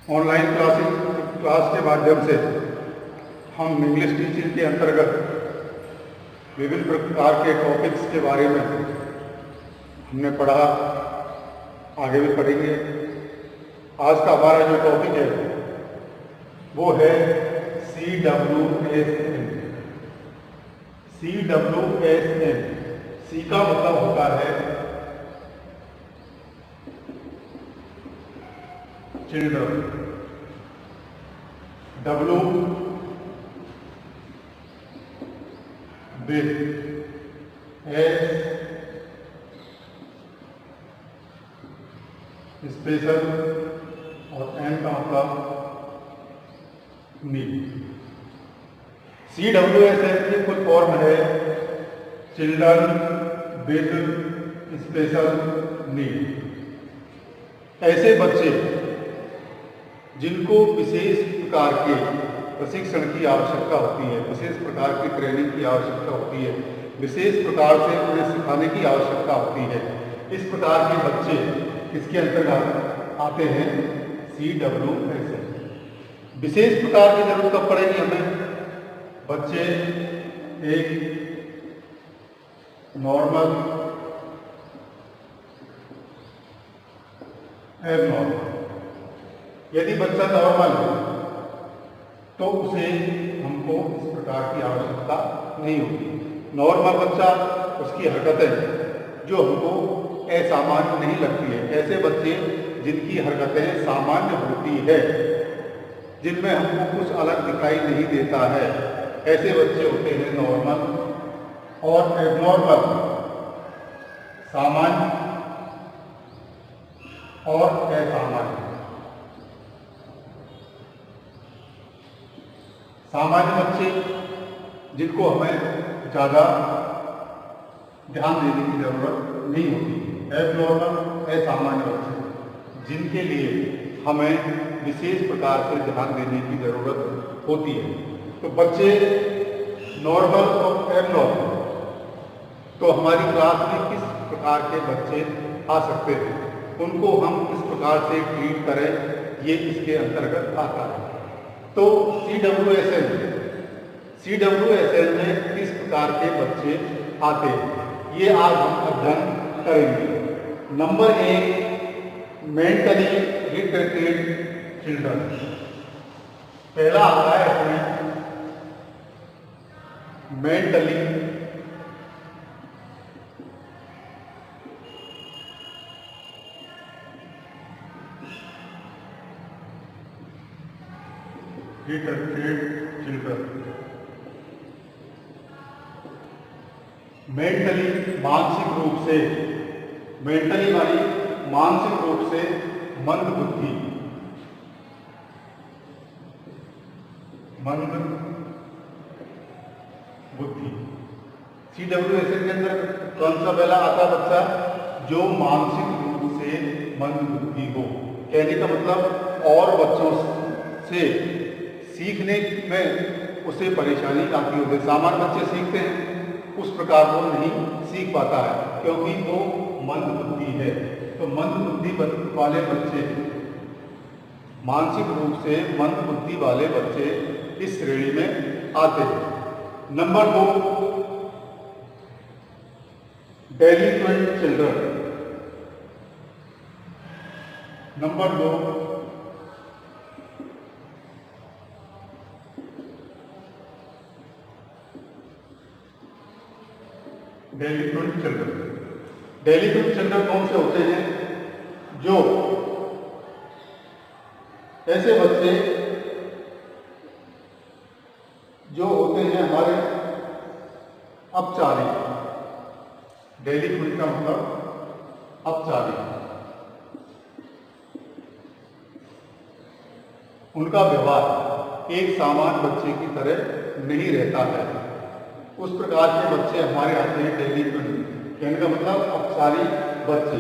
Online class के माध्यम से हम इंग्लिश टीचिंग के अंतर्गत विभिन्न प्रकार के टॉपिक्स के बारे में हमने पढ़ा, आगे भी पढ़ेंगे। आज का हमारा जो टॉपिक है वो है CWSN। CWSN, सी का मतलब होता है children, W big, S special और N का मतलब नीड। CWSN की फुल फॉर्म है चिल्ड्रन विद स्पेशल नीड। ऐसे बच्चे जिनको विशेष प्रकार के प्रशिक्षण की आवश्यकता होती है, विशेष प्रकार की ट्रेनिंग की आवश्यकता होती है, विशेष प्रकार से उन्हें सिखाने की आवश्यकता होती है, इस प्रकार के बच्चे किसके अंतर्गत आते हैं? CWSN। विशेष प्रकार की जरूरत कब पड़ेगी हमें? बच्चे एक नॉर्मल, एबनॉर्मल। यदि बच्चा नॉर्मल है तो उसे हमको इस प्रकार की आवश्यकता नहीं होती। नॉर्मल बच्चा, उसकी हरकतें जो हमको असामान्य नहीं लगती है, ऐसे बच्चे जिनकी हरकतें सामान्य होती है, जिनमें हमको कुछ अलग दिखाई नहीं देता है, ऐसे बच्चे होते हैं नॉर्मल। और एबनॉर्मल सामान्य और असामान्य। सामान्य बच्चे जिनको हमें ज़्यादा ध्यान देने की जरूरत नहीं होती। एबनॉर्मल, असामान्य बच्चे जिनके लिए हमें विशेष प्रकार से ध्यान देने की जरूरत होती है। तो बच्चे नॉर्मल और एबनॉर्मल, तो हमारी क्लास में किस प्रकार के बच्चे आ सकते हैं, उनको हम किस प्रकार से ट्रीट करें, ये इसके अंतर्गत आता है। तो CWSN में किस प्रकार के बच्चे आते हैं, ये आज हम अध्ययन करेंगे। Number 1, mentally retarded children. पहला आता है इसमें मेंटली रिटार्डेड चिल्ड्रन। मेंटली मानसिक रूप से, मेंटली मानी मानसिक रूप से मंद बुद्धि, मंद बुद्धि। CWSN के अंदर कौन सा पहला आता बच्चा? जो मानसिक रूप से मंद बुद्धि हो। कहने का मतलब और बच्चों से सीखने में उसे परेशानी आती होती है। सामान्य बच्चे सीखते हैं, उस प्रकार वो नहीं सीख पाता है क्योंकि वो मंद बुद्धि है। तो मंद बुद्धि वाले बच्चे, मानसिक रूप से मंद बुद्धि वाले बच्चे इस श्रेणी में आते हैं। Number 2, delinquent children. Number 2, delinquent children. Delinquent children कौन से होते हैं? जो ऐसे बच्चे जो होते हैं हमारे अपचारी। डेलिक्वेंट का मतलब अपचारी। उनका व्यवहार एक सामान्य बच्चे की तरह नहीं रहता है। उस प्रकार के बच्चे हमारे आते हैं डेलिक्वेंट। कहने का मतलब अपचारी बच्चे।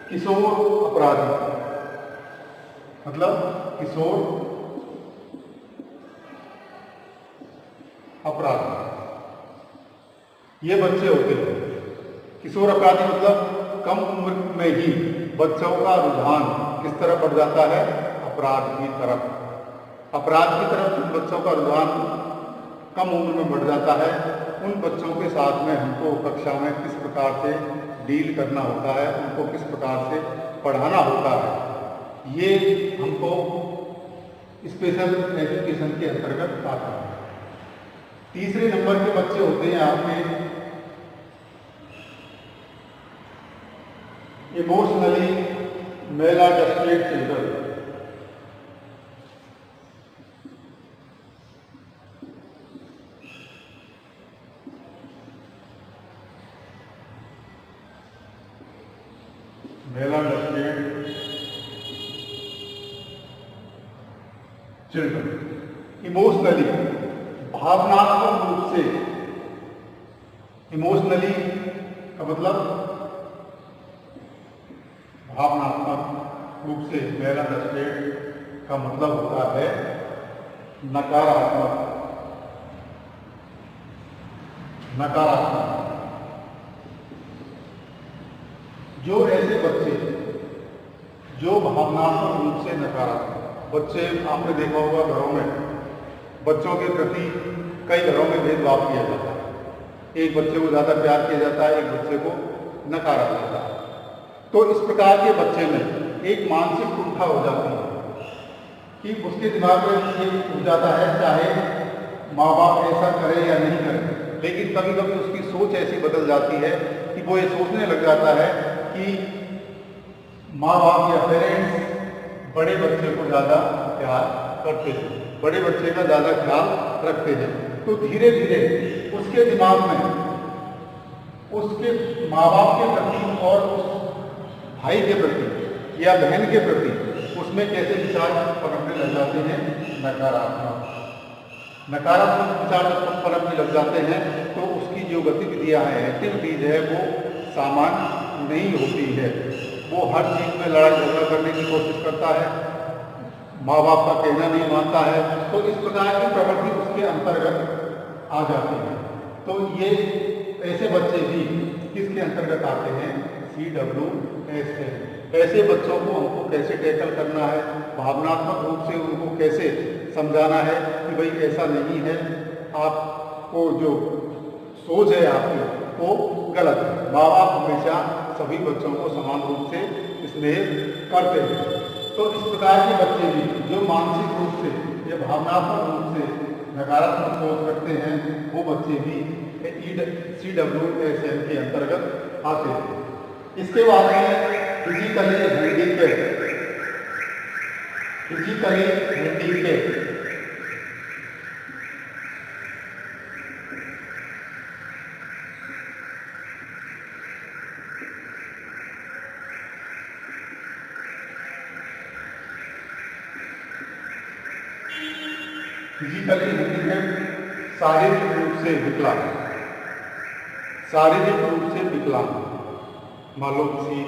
किशोर अपराधी, मतलब किशोर अपराधी, ये बच्चे होते हैं। किशोर अपराधी मतलब कम उम्र में ही बच्चों का रुझान किस तरह बढ़ जाता है? अपराध की तरफ जिन बच्चों का रुझान कम उम्र में बढ़ जाता है, उन बच्चों के साथ में हमको कक्षा में किस प्रकार से डील करना होता है, उनको किस प्रकार से पढ़ाना होता है, ये हमको स्पेशल एजुकेशन के अंतर्गत आता है। तीसरे नंबर के बच्चे होते हैं आपके इमोशनली मैलाडस्टेड चिल्ड्रन। मैलाडस्टेड चिल्ड्रन इमोशनली, भावनात्मक रूप से, इमोशनली का मतलब भावनात्मक रूप से, मैलाडस्टेड का मतलब होता है नकारात्मक। जो ऐसे बच्चे जो भावनात्मक रूप से नकारात्मक बच्चे, आपने देखा होगा घरों में बच्चों के प्रति कई घरों में भेदभाव किया जाता है। एक बच्चे को ज़्यादा प्यार किया जाता है, एक बच्चे को नकारा जाता है। तो इस प्रकार के बच्चे में एक मानसिक कुंठा हो जाती है कि उसके दिमाग में ये हो जाता है, चाहे माँ बाप ऐसा करे या नहीं करे, लेकिन कभी कभी उसकी सोच ऐसी बदल जाती है कि वो ये सोचने लग जाता है कि माँ बाप या पेरेंट्स बड़े बच्चे को ज़्यादा प्यार करते हैं, बड़े बच्चे का ज़्यादा ख्याल रखते हैं। तो धीरे धीरे उसके दिमाग में उसके माँ बाप के प्रति और उस भाई के प्रति या बहन के प्रति उसमें कैसे विचार पनपने लग जाते हैं, नकारात्मक विचार जब पनपने लग जाते हैं तो उसकी जो गतिविधियाँ हैं, एक्टिविटीज है, वो सामान्य नहीं होती है। वो हर चीज़ में लड़ाई झगड़ा करने की कोशिश करता है, माँ बाप का कहना नहीं मानता है। तो इस प्रकार की प्रवृत्ति उसके अंतर्गत आ जाती है। तो ये ऐसे बच्चे भी किसके अंतर्गत आते हैं, CWS। ऐसे बच्चों को हमको कैसे टैकल करना है, भावनात्मक रूप से उनको कैसे समझाना है कि भाई ऐसा नहीं है, आपको जो सोच है आपकी वो गलत है। माँ बाप हमेशा सभी बच्चों को समान रूप से स्नेह करते हैं। तो इस प्रकार के बच्चे भी जो मानसिक रूप से या भावनात्मक रूप से नकारात्मक सोच रखते हैं, वो बच्चे भी CWSM के अंतर्गत आते हैं। इसके बाद में फिजिकली हैंडीकैप्ड। फिजिकली हैंडीकैप्ड शारीरिक रूप से विकलांग। मान लो किसी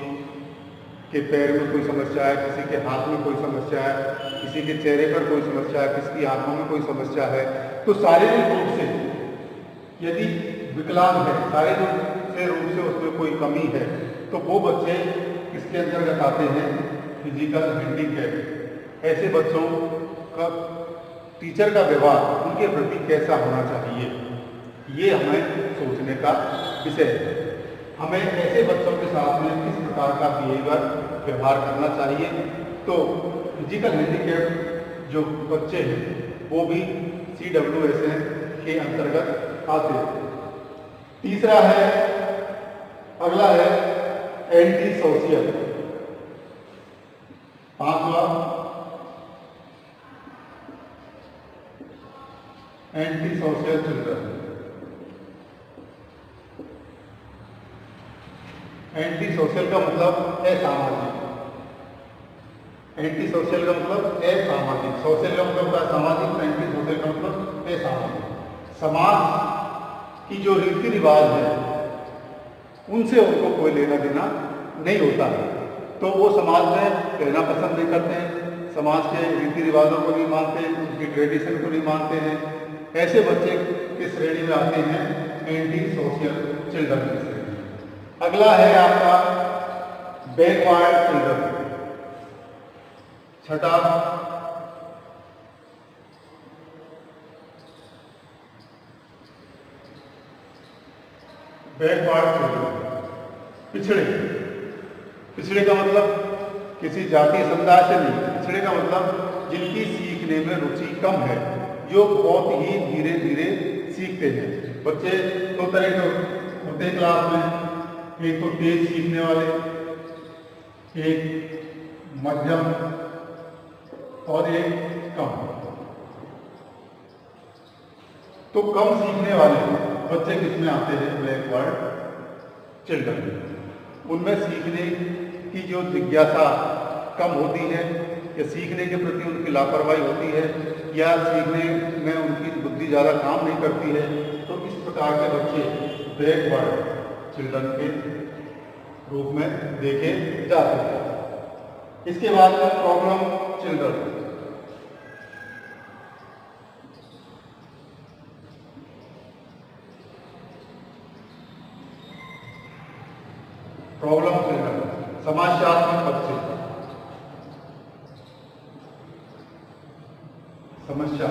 के पैर में कोई समस्या है, किसी के हाथ में कोई समस्या है, किसी के चेहरे पर कोई समस्या है, किसी की आंखों में कोई समस्या है। तो शारीरिक रूप से यदि विकलांग है, शारीरिक रूप से उसमें कोई कमी है, तो वो बच्चे किसके अंतर्गत आते हैं, फिजिकल हैंडीकैप। ऐसे बच्चों का टीचर का व्यवहार उनके प्रति कैसा होना चाहिए, ये हमें सोचने का विषय है। हमें ऐसे बच्चों के साथ में किस प्रकार का व्यवहार करना चाहिए। तो फिजिकल हैंडीकैप जो बच्चे हैं वो भी CWSM के अंतर्गत आते हैं। तीसरा है, अगला है एंटी सोशल। पांचवा anti social children. Anti social का मतलब असामाजिक। एंटी सोशल का मतलब असामाजिक, सोशल का मतलब होता है सामाजिक, एंटी सोशल का मतलब असामाजिक। समाज की जो रीति रिवाज है उनसे उनको कोई लेना देना नहीं होता है। तो वो समाज में रहना पसंद नहीं करते हैं, समाज के रीति रिवाजों को नहीं मानते, उनकी ट्रेडिशन को नहीं मानते हैं। ऐसे बच्चे किस श्रेणी में आते हैं, एंटी सोशल चिल्ड्रन की श्रेणी। अगला है आपका बैकवर्ड चिल्ड्रन। छठा, बैकवर्ड चिल्ड्रन, पिछड़े। पिछड़े का मतलब किसी जाति समुदाय से नहीं, पिछड़े का मतलब जिनकी सीखने में रुचि कम है, जो बहुत ही धीरे धीरे सीखते हैं। बच्चे दो तरह के होते हैं क्लास में, एक तो तेज सीखने वाले, एक मध्यम और एक कम। तो कम सीखने वाले बच्चे किसमें आते हैं? Backward children. उनमें सीखने की जो जिज्ञासा कम होती है, या सीखने के प्रति उनकी लापरवाही होती है, या सीखने में उनकी बुद्धि ज़्यादा काम नहीं करती है, तो इस प्रकार के बच्चे बैकवर्ड चिल्ड्रन के रूप में देखे जाते हैं। इसके बाद में प्रॉब्लम चिल्ड्रन। प्रॉब्लम चिल्ड्रन, समस्यात्मक बच्चे। समस्या,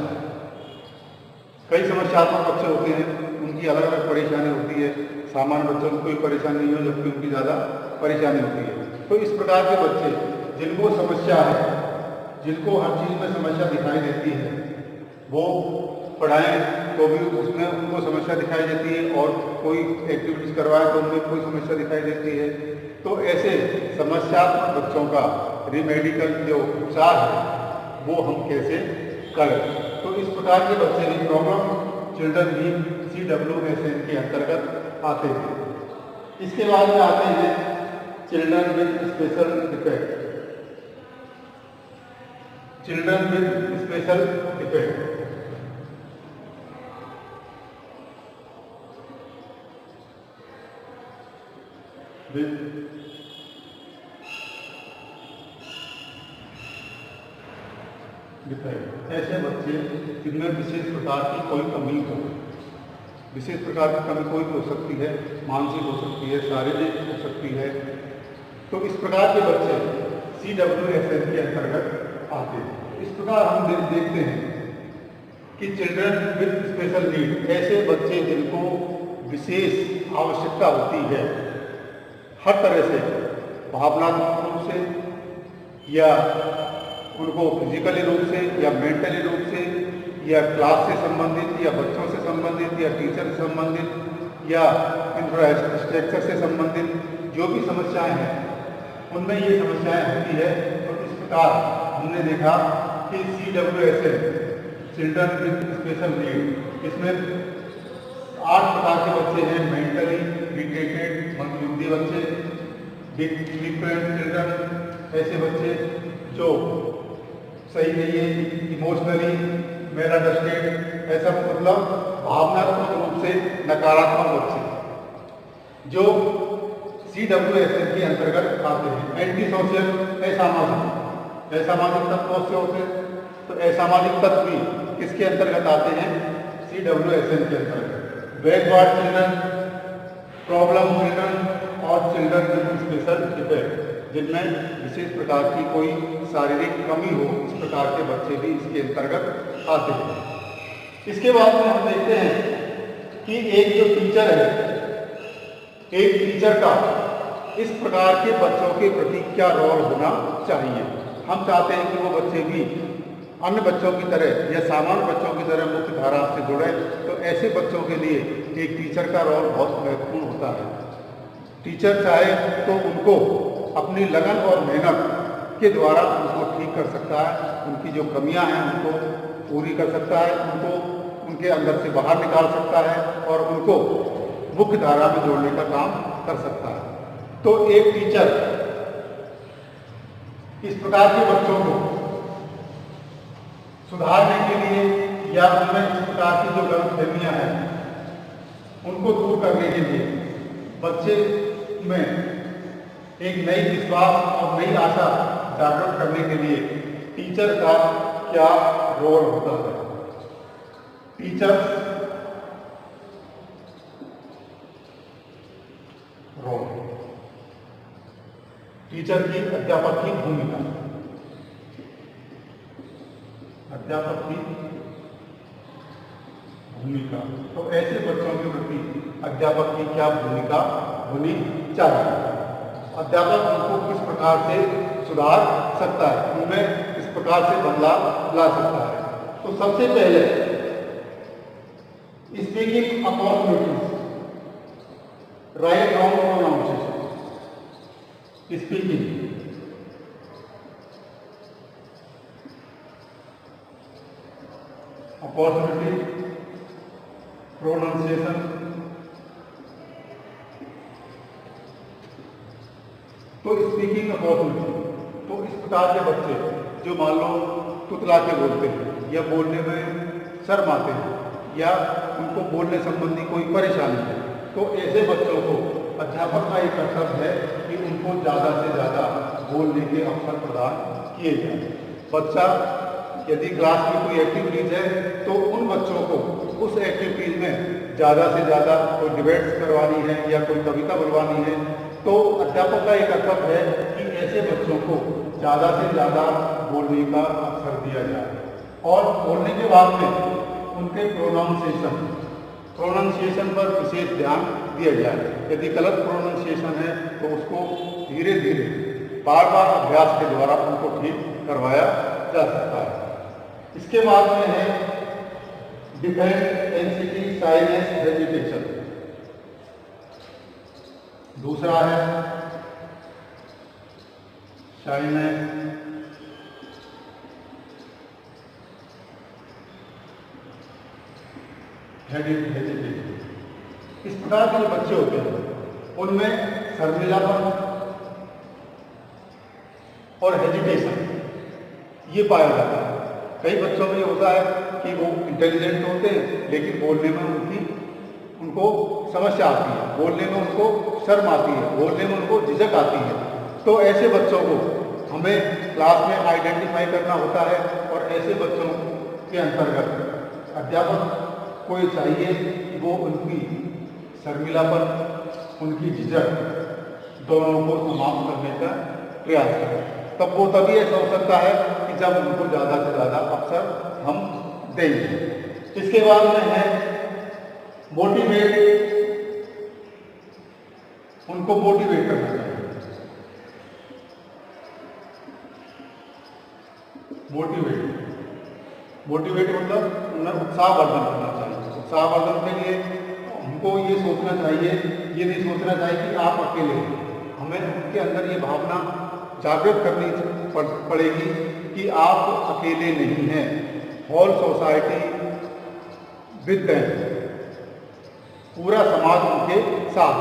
कई समस्यात्मक बच्चे होते हैं, उनकी अलग अलग परेशानी होती है। सामान्य बच्चों को कोई परेशानी नहीं हो, जबकि उनकी ज़्यादा परेशानी होती है। तो इस प्रकार के बच्चे जिनको समस्या है, जिनको हर चीज़ में समस्या दिखाई देती है, वो पढ़ाएं तो भी उसमें उनको समस्या दिखाई देती है, और कोई एक्टिविटीज़ करवाएं तो उनमें कोई समस्या दिखाई देती है। तो ऐसे समस्यात्मक बच्चों का रिमेडिकल जो उपचार है वो हम कैसे करें? तो इस प्रकार के बच्चे भी प्रॉब्लम चिल्ड्रन भी CWSN के अंतर्गत आते हैं। इसके बाद में आते हैं children with special defect. Children with special defect, ऐसे बच्चे जिनमें विशेष प्रकार की कोई कमी हो। विशेष प्रकार की कमी कोई हो सकती है, मानसिक हो सकती है, शारीरिक हो सकती है। तो इस प्रकार के बच्चे CWSN के अंतर्गत आते हैं। इस प्रकार हम देखते हैं कि चिल्ड्रन विद स्पेशल नीड, ऐसे बच्चे जिनको विशेष आवश्यकता होती है हर तरह से, भावनात्मक रूप से, या उनको फिजिकली रूप से, या मेंटली रूप से, या क्लास से संबंधित, या बच्चों से संबंधित, या टीचर से संबंधित, या इंफ्रास्ट्रक्चर से संबंधित जो भी समस्याएं हैं, उनमें ये समस्याएं होती है। तो इस प्रकार हमने देखा कि CWSN, children with special need, इसमें 8 प्रकार के बच्चे हैं। मेंटली रिटेटेड, मंदबुद्धि बच्चे, डिफरेंट चिल्ड्रन, ऐसे बच्चे जो सही नहीं है, इमोशनली मेलाडस्टेड, ऐसा मतलब भावनात्मक रूप से नकारात्मक बच्चे जो CWSN के अंतर्गत आते हैं। एंटी सोशल, असामाजिक। असामाजिक तत्व बहुत से होते हैं, तो असामाजिक तत्व भी किसके अंतर्गत आते हैं? CWSN के अंतर्गत। बैकवर्ड चिल्ड्रन, प्रॉब्लम चिल्ड्रन और चिल्ड्रन विद स्पेशल डिफेक्ट, जिनमें विशेष प्रकार की कोई शारीरिक कमी हो, इस प्रकार के बच्चे भी इसके अंतर्गत आते हैं। इसके बाद में हम देखते हैं कि एक जो टीचर है, एक टीचर का इस प्रकार के बच्चों के प्रति क्या रोल होना चाहिए। हम चाहते हैं कि वो बच्चे भी अन्य बच्चों की तरह या सामान्य बच्चों की तरह मुख्य धारा से जुड़े। तो ऐसे बच्चों के लिए एक टीचर का रोल बहुत महत्वपूर्ण होता है। टीचर चाहे तो उनको अपनी लगन और मेहनत के द्वारा उनको ठीक कर सकता है, उनकी जो कमियां हैं उनको पूरी कर सकता है, उनको उनके अंदर से बाहर निकाल सकता है और उनको मुख्य धारा में जोड़ने का काम कर सकता है। तो एक टीचर इस प्रकार के बच्चों को सुधारने के लिए या उनमें इस प्रकार की जो गलतफहमियां हैं उनको दूर करने के लिए बच्चे में एक नई विश्वास और नई आशा जागृत करने के लिए टीचर का क्या रोल होता है। टीचर रोल, टीचर की अध्यापक की भूमिका। अध्यापक की भूमिका। तो ऐसे बच्चों के प्रति अध्यापक की क्या भूमिका होनी चाहिए? अध्यापक उनको किस प्रकार से सुधार सकता है, उनमें किस प्रकार से बदलाव ला सकता है? तो सबसे पहले speaking opportunities, right round pronunciation, speaking, opportunity, pronunciation, तो स्पीकिंग अपॉर्चुनिटी, तो इस प्रकार के बच्चे जो मान लो तुतला के बोलते हैं या बोलने में शर्म आते हैं या उनको बोलने संबंधी कोई परेशानी है, तो ऐसे बच्चों को अध्यापक का एक कर्तव्य है कि उनको ज़्यादा से ज़्यादा बोलने के अवसर प्रदान किए जाए। बच्चा यदि क्लास में कोई एक्टिविटीज़ है तो उन बच्चों को उस एक्टिविटीज़ में ज़्यादा से ज़्यादा कोई डिबेट्स करवानी है या कोई कविता बुलवानी है, तो अध्यापक का एक कर्तव्य है कि ऐसे बच्चों को ज़्यादा से ज़्यादा बोलने का अवसर दिया जाए और बोलने के बाद में उनके प्रोनाउंसिएशन पर विशेष ध्यान दिया जाए। यदि गलत प्रोनाउंसिएशन है तो उसको धीरे धीरे बार बार अभ्यास के द्वारा उनको ठीक करवाया जा सकता है। इसके बाद में है डिफेंड एंग्जाइटी, शाइनेस, हेजिटेशन। दूसरा है शाइनेस, हेजिटेशन। इस प्रकार के जो बच्चे होते हैं उनमें शर्मिलापन और हेजिटेशन ये पाया जाता है। कई बच्चों में ये होता है कि वो इंटेलिजेंट होते हैं लेकिन बोलने में उनको समस्या आती है, बोलने में उनको शर्म आती है, बोलने में उनको झिझक आती है। तो ऐसे बच्चों को हमें क्लास में आइडेंटिफाई करना होता है और ऐसे बच्चों के अंतर्गत अध्यापक को ये चाहिए कि वो उनकी शर्मिलापन, उनकी झिझक दोनों को समाप्त करने का प्रयास करें। तब वो तभी ऐसा हो सकता है कि जब उनको ज़्यादा से ज़्यादा अवसर हम देंगे। इसके बाद में है मोटिवेट, उनको मोटिवेट करना चाहिए। मोटिवेट मतलब उन्हें उत्साहवर्धन करना चाहिए। उत्साहवर्धन के लिए हमको ये सोचना चाहिए, ये नहीं सोचना चाहिए कि आप अकेले हैं। हमें उनके अंदर ये भावना जागृत करनी पड़ेगी कि आप अकेले नहीं हैं, होल सोसाइटी विद देम, पूरा समाज उनके साथ।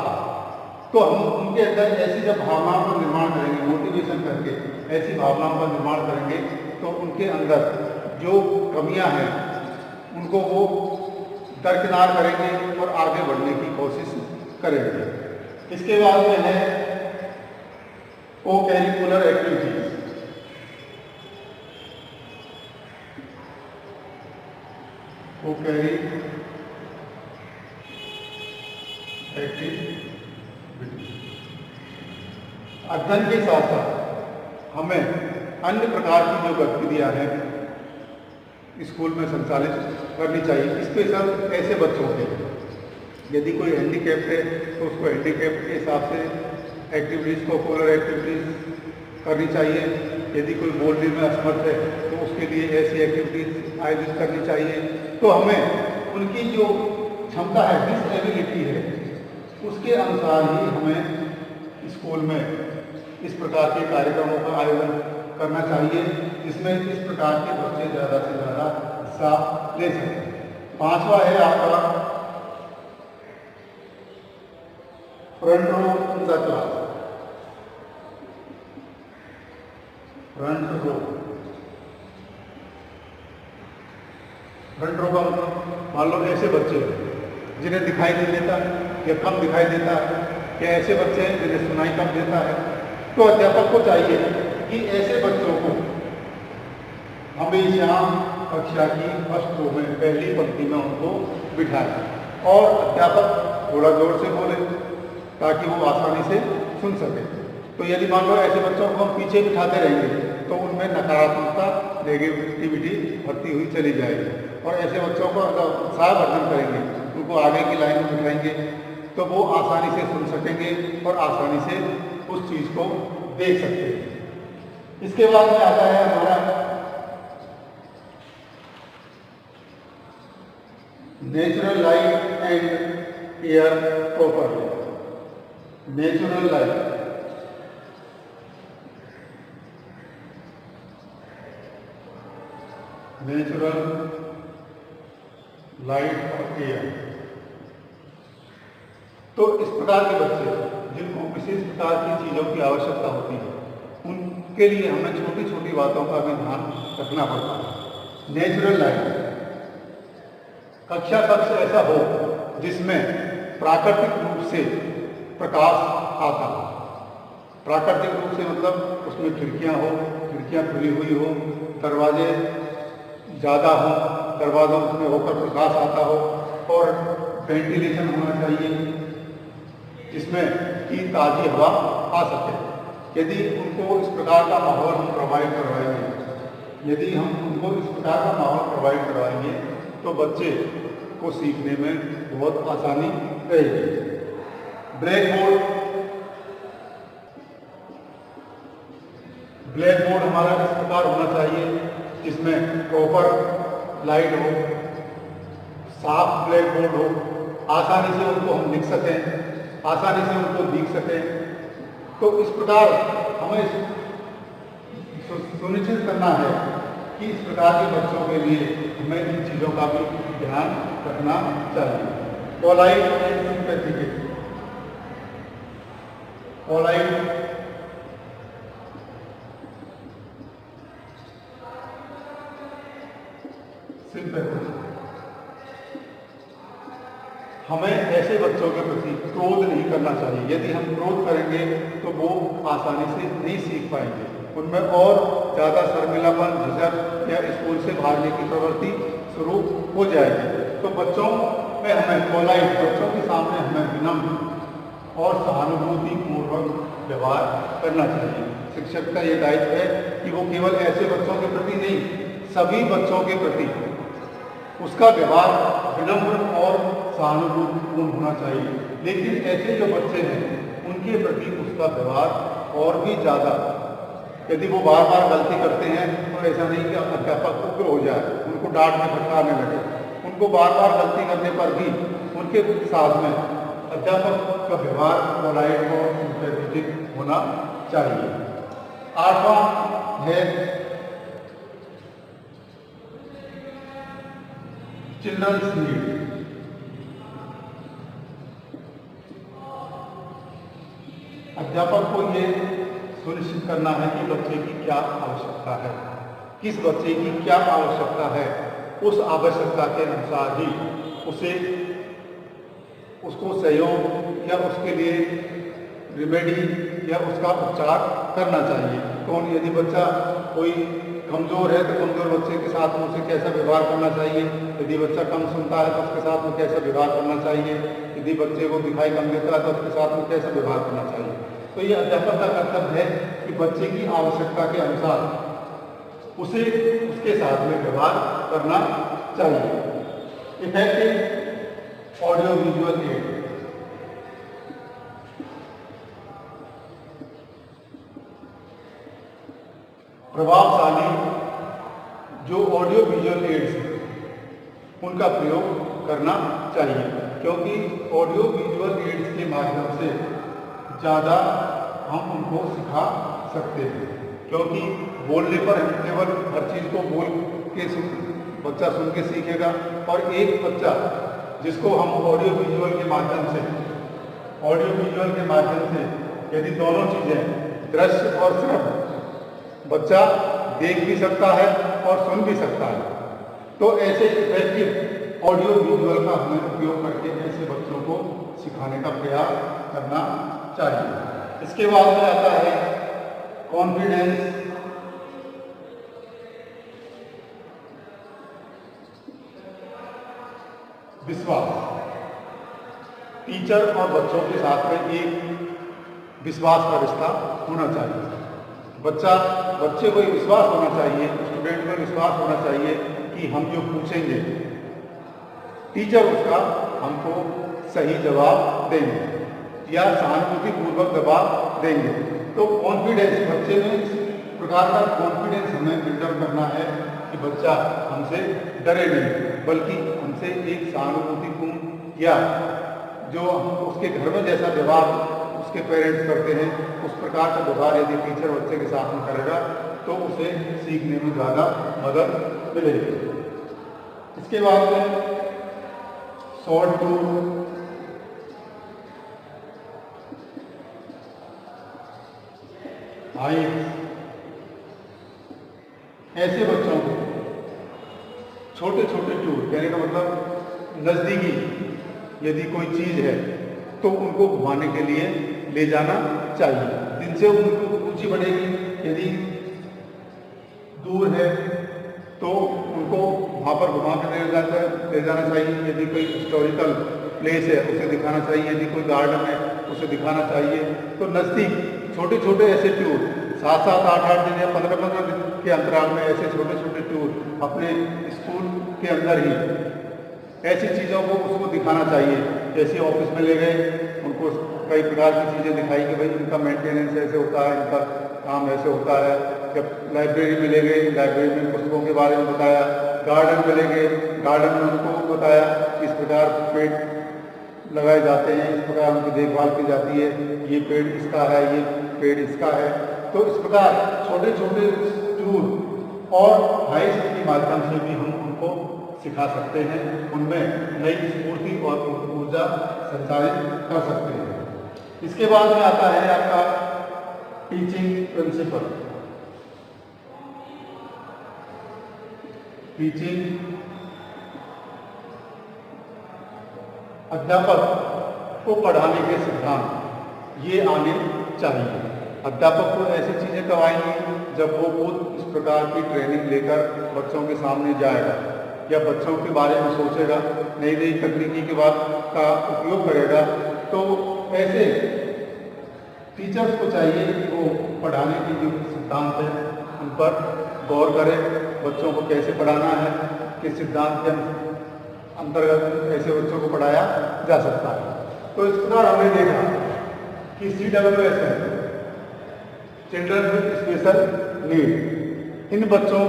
तो हम उनके अंदर ऐसी जब भावनाओं का निर्माण करेंगे, मोटिवेशन करके ऐसी भावनाओं का निर्माण करेंगे तो उनके अंदर जो कमियां हैं उनको वो दरकिनार करेंगे और आगे बढ़ने की कोशिश करेंगे। इसके बाद में है को-करिकुलर एक्टिविटीज। को-करिकुलर एक्टिविटी, अध्ययन के साथ साथ हमें अन्य प्रकार की जो गतिविधियां हैं स्कूल में संचालित करनी चाहिए। स्पेशल ऐसे बच्चों के, यदि कोई हैंडीकैप्ड है तो उसको हैंडीकैप्ड के हिसाब से एक्टिविटीज़ को कोलर एक्टिविटीज़ करनी चाहिए। यदि कोई बोलने में असमर्थ है तो उसके लिए ऐसी एक्टिविटीज़ आयोजित करनी चाहिए। तो हमें उनकी जो क्षमता है, डिसेबिलिटी है, उसके अनुसार ही हमें स्कूल में इस प्रकार के कार्यक्रमों का आयोजन करना चाहिए जिसमें इस प्रकार के बच्चे ज़्यादा से ज़्यादा हिस्सा ले सकें। पांचवा है आपका front row in the class. Front row का मतलब मान लो ऐसे बच्चे जिन्हें दिखाई नहीं देता या कम दिखाई देता है, या ऐसे बच्चे हैं जिन्हें सुनाई कम देता है, तो अध्यापक को चाहिए कि ऐसे बच्चों को हमेशा कक्षा की फर्स्ट रो में, पहली पंक्ति में उनको बिठाए और अध्यापक थोड़ा जोर से बोले ताकि वो आसानी से सुन सके। तो यदि मान लो ऐसे बच्चों को हम पीछे बिठाते रहेंगे तो उनमें नकारात्मकता नेगेटिविटी बढ़ती हुई चली जाएगी। और ऐसे बच्चों को अगर उत्साहवर्धन करेंगे, उनको आगे की लाइन में बिठाएंगे, तो वो आसानी से सुन सकेंगे और आसानी से उस चीज़ को देख सकते हैं। इसके बाद में आता है हमारा natural light and air properly. Natural light, natural light और एयर। तो इस प्रकार के बच्चे जिनको विशेष प्रकार की चीज़ों की आवश्यकता होती है, उनके लिए हमें छोटी छोटी बातों का भी ध्यान रखना पड़ता है। नेचुरल लाइट, कक्षा कक्ष ऐसा हो जिसमें प्राकृतिक रूप से प्रकाश आता हो। प्राकृतिक रूप से मतलब उसमें खिड़कियां हो, खिड़कियां खुली हुई हो, दरवाजे ज़्यादा हो, दरवाज़ों में होकर प्रकाश आता हो, और वेंटिलेशन होना चाहिए जिसमें कि ताज़ी हवा आ सके। यदि उनको इस प्रकार का माहौल हम प्रोवाइड करवाएंगे, यदि हम उनको इस प्रकार का माहौल प्रोवाइड करवाएंगे, तो बच्चे को सीखने में बहुत आसानी रहेगी। ब्लैक बोर्ड, ब्लैक बोर्ड हमारा इस प्रकार होना चाहिए जिसमें प्रॉपर लाइट हो, साफ ब्लैक बोर्ड हो, आसानी से उनको हम लिख सकें, आसानी से उनको दिख सकें। तो इस प्रकार हमें सुनिश्चित करना है कि इस प्रकार के बच्चों के लिए हमें इन चीज़ों का भी ध्यान रखना चाहिए। Polite and sympathetic, polite sympathetic. हमें ऐसे बच्चों के प्रति क्रोध नहीं करना चाहिए। यदि हम क्रोध करेंगे तो वो आसानी से नहीं सीख पाएंगे, उनमें और ज़्यादा शर्मिलापन, झिझक या स्कूल से भागने की प्रवृत्ति शुरू हो जाएगी। तो बच्चों में हमें पोलाइट, बच्चों के सामने हमें विनम्र और सहानुभूति पूर्वक व्यवहार करना चाहिए। शिक्षक का ये दायित्व है कि वो केवल ऐसे बच्चों के प्रति नहीं, सभी बच्चों के प्रति उसका व्यवहार विनम्र और सहानुभूतिपूर्ण होना चाहिए। लेकिन ऐसे जो बच्चे हैं उनके प्रति उसका व्यवहार और भी ज़्यादा, यदि वो बार बार गलती करते हैं तो ऐसा नहीं कि अध्यापक उग्र हो जाए, उनको डांटने फटकारने लगे। उनको बार बार गलती करने पर भी उनके साथ में अध्यापक का व्यवहार पोलाइट और सिंपैथेटिक होना चाहिए। 8वां है चिल्ड्रंस नीड। अध्यापक को ये सुनिश्चित करना है कि बच्चे की क्या आवश्यकता है, किस बच्चे की क्या आवश्यकता है, उस आवश्यकता के अनुसार ही उसको सहयोग या उसके लिए रिमेडी या उसका उपचार करना चाहिए। कौन, यदि बच्चा कोई कमज़ोर है तो कमज़ोर बच्चे के साथ में उसे कैसा व्यवहार करना चाहिए, यदि बच्चा कम सुनता है तो उसके साथ में कैसा व्यवहार करना चाहिए, यदि बच्चे को दिखाई कम देता है तो उसके साथ में कैसा व्यवहार करना चाहिए। तो ये अध्यापक का कर्तव्य है कि बच्चे की आवश्यकता के अनुसार उसे उसके साथ में व्यवहार करना चाहिए। इफेक्टिव ऑडियो विजुअल एड, प्रभावशाली जो ऑडियो विजुअल एड्स हैं उनका प्रयोग करना चाहिए, क्योंकि ऑडियो विजुअल एड्स के माध्यम से ज़्यादा हम उनको सिखा सकते हैं। क्योंकि बोलने पर हम केवल हर चीज़ को बोल के बच्चा सुन के सीखेगा, और एक बच्चा जिसको हम ऑडियो विजुअल के माध्यम से यदि दोनों चीज़ें दृश्य और श्रव्य, बच्चा देख भी सकता है और सुन भी सकता है। तो ऐसे इफेक्टिव ऑडियो विजुअल का हमें उपयोग करके ऐसे बच्चों को सिखाने का प्रयास करना चाहिए। इसके बाद में आता है कॉन्फिडेंस, विश्वास। टीचर और बच्चों के साथ में एक विश्वास का रिश्ता होना चाहिए। बच्चे को विश्वास होना चाहिए स्टूडेंट में विश्वास होना चाहिए कि हम जो पूछेंगे टीचर उसका हमको सही जवाब देंगे या सहानुभूतिपूर्वक जवाब देंगे। तो कॉन्फिडेंस, बच्चे में इस प्रकार का कॉन्फिडेंस हमें बिल्डअप करना है कि बच्चा हमसे डरे नहीं, बल्कि हमसे एक सहानुभूतिपूर्ण या जो उसके घर में जैसा व्यवहार उसके पेरेंट्स करते हैं उस प्रकार का व्यवहार यदि टीचर बच्चे के साथ में करेगा तो उसे सीखने में ज़्यादा मदद मिलेगी। इसके बाद में शॉर्ट टूर, ऐसे बच्चों को छोटे छोटे टूर, कहने का मतलब नज़दीकी यदि कोई चीज़ है तो उनको घुमाने के लिए ले जाना चाहिए, जिनसे उनको रुचि बढ़ेगी। यदि दूर है तो उनको वहाँ पर घुमा कर ले जाना चाहिए। यदि कोई हिस्टोरिकल प्लेस है उसे दिखाना चाहिए, यदि कोई गार्डन है उसे दिखाना चाहिए। तो नज़दीक छोटे छोटे ऐसे टूर 7-7, 8-8 दिन या 15-15 दिन के अंतराल में ऐसे छोटे छोटे टूर अपने स्कूल के अंदर ही ऐसी चीज़ों को उसको दिखाना चाहिए। जैसे ऑफिस में ले गए, उनको कई प्रकार की चीज़ें दिखाई कि भाई इनका मेंटेनेंस ऐसे होता है, इनका काम ऐसे होता है। जब लाइब्रेरी में ले गए, लाइब्रेरी में पुस्तकों के बारे में बताया। गार्डन में ले गए, गार्डन में उनको बताया इस प्रकार पेड़ लगाए जाते हैं, इस प्रकार उनकी देखभाल की जाती है, ये पेड़ इसका है, ये पेड़ इसका है। तो इस प्रकार छोटे छोटे टूर और हाइस के माध्यम से भी हम उनको सिखा सकते हैं, उनमें नई स्फूर्ति और ऊर्जा संचारित कर सकते हैं। इसके बाद में आता है आपका टीचिंग प्रिंसिपल। टीचिंग अध्यापक को पढ़ाने के सिद्धांत ये आने चाहिए। अध्यापक को ऐसी चीज़ें करवाएंगे जब वो खुद इस प्रकार की ट्रेनिंग लेकर बच्चों के सामने जाएगा या बच्चों के बारे में सोचेगा, नई नई तकनीकी के बाद का उपयोग करेगा। तो ऐसे टीचर्स को चाहिए कि वो पढ़ाने के जो सिद्धांत हैं उन पर गौर करें, बच्चों को कैसे पढ़ाना है, किस सिद्धांत के अंतर्गत ऐसे बच्चों को पढ़ाया जा सकता है। तो इस प्रकार हमने देखा कि CWS है, चिल्ड्रन विद स्पेशल नीड। इन बच्चों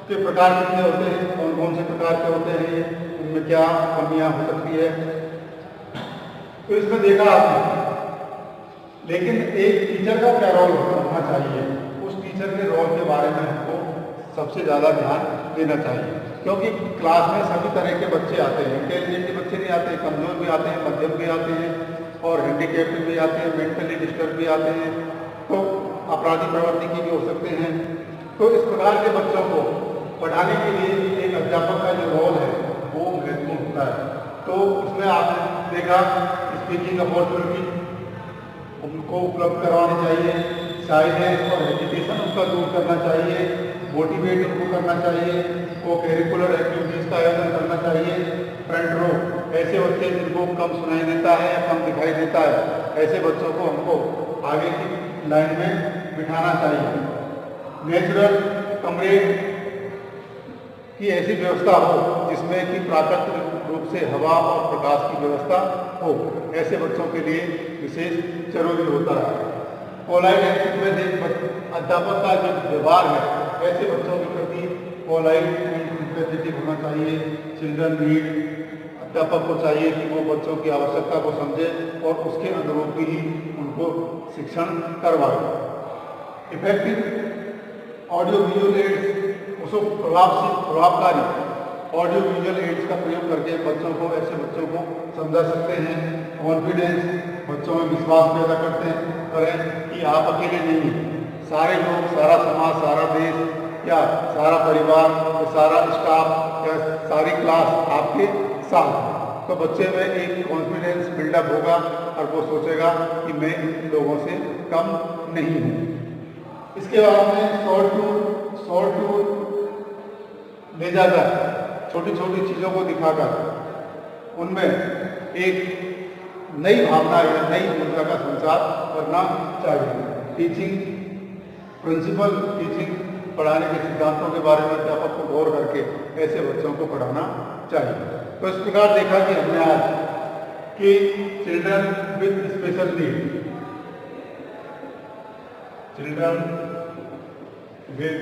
के प्रकार कितने होते हैं, कौन कौन से प्रकार के होते हैं, उनमें क्या कमियां हो सकती है, तो इसमें देखा आपने। लेकिन एक टीचर का क्या रोल होना चाहिए, उस टीचर के रोल के बारे में हमको सबसे ज़्यादा ध्यान देना चाहिए। क्योंकि क्लास में सभी तरह के बच्चे आते हैं, इंटेलिजेंट के बच्चे नहीं आते, कमज़ोर भी आते हैं, मध्यम भी आते हैं और हैंडीकैप्ड भी आते हैं, मेंटली डिस्टर्ब भी आते हैं, तो अपराधी प्रवृत्ति के भी हो सकते हैं। तो इस प्रकार के बच्चों को पढ़ाने के लिए एक अध्यापक का जो रोल है वो महत्वपूर्ण होता है। तो उसमें आपने देखा स्पीकिंग अपॉर्चुनिटी उनको उपलब्ध करवानी चाहिए, साइलेंस और हेजिटेशन उनका दूर करना चाहिए, मोटिवेट उनको करना चाहिए, को करिकुलर एक्टिविटीज़ का आयोजन करना चाहिए। फ्रंट रो, ऐसे बच्चे जिनको कम सुनाई देता है या कम दिखाई देता है, ऐसे बच्चों को हमको आगे की लाइन में बिठाना चाहिए। नेचुरल कमरे की ऐसी व्यवस्था हो जिसमें कि प्राकृतिक रूप से हवा और प्रकाश की व्यवस्था हो, ऐसे बच्चों के लिए विशेष जरूरी होता है। पोलाइट एटीट्यूड में अध्यापक का जो व्यवहार है ऐसे बच्चों के प्रति पोलाइट एंड सिंपैथेटिक होना चाहिए। चिल्ड्रन नीड, अध्यापक को चाहिए कि वो बच्चों की आवश्यकता को समझे और उसके अनुरूप ही उनको शिक्षण करवाए। इफेक्टिव ऑडियो विजुअल एड्स, उसको प्रभावकारी ऑडियो विजुअल एड्स का प्रयोग करके बच्चों को, ऐसे बच्चों को समझा सकते हैं। कॉन्फिडेंस, बच्चों में विश्वास पैदा करें कि आप अकेले नहीं हैं, सारे लोग, सारा समाज, सारा देश या सारा परिवार या सारा स्टाफ या सारी क्लास आपके साथ है। तो बच्चे में एक कॉन्फिडेंस बिल्डअप होगा और वो सोचेगा कि मैं इन लोगों से कम नहीं हूँ। इसके बाद में शॉर्ट टूर ले जाकर छोटी छोटी चीज़ों को दिखाकर उनमें एक नई भावना या नई ऊर्जा का संचार करना चाहिए। टीचिंग प्रिंसिपल, टीचिंग पढ़ाने के सिद्धांतों के बारे में अध्यापक को गौर करके ऐसे बच्चों को पढ़ाना चाहिए। तो इस प्रकार देखा कि हमने आज कि children with special need, children with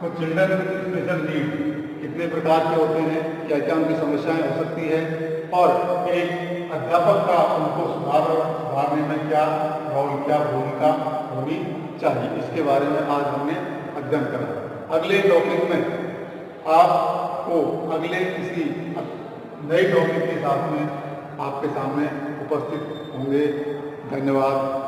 तो चिल्ड्रन विद स्पेशल नीड कितने प्रकार के होते हैं, क्या क्या उनकी समस्याएं हो सकती है और एक अध्यापक का उनको सुधारने में क्या रोल, क्या भूमिका होनी चाहिए, इसके बारे में आज हमने अध्ययन करा। अगले टॉपिक में आपको अगले किसी नए टॉपिक के साथ में आपके सामने उपस्थित होंगे। धन्यवाद।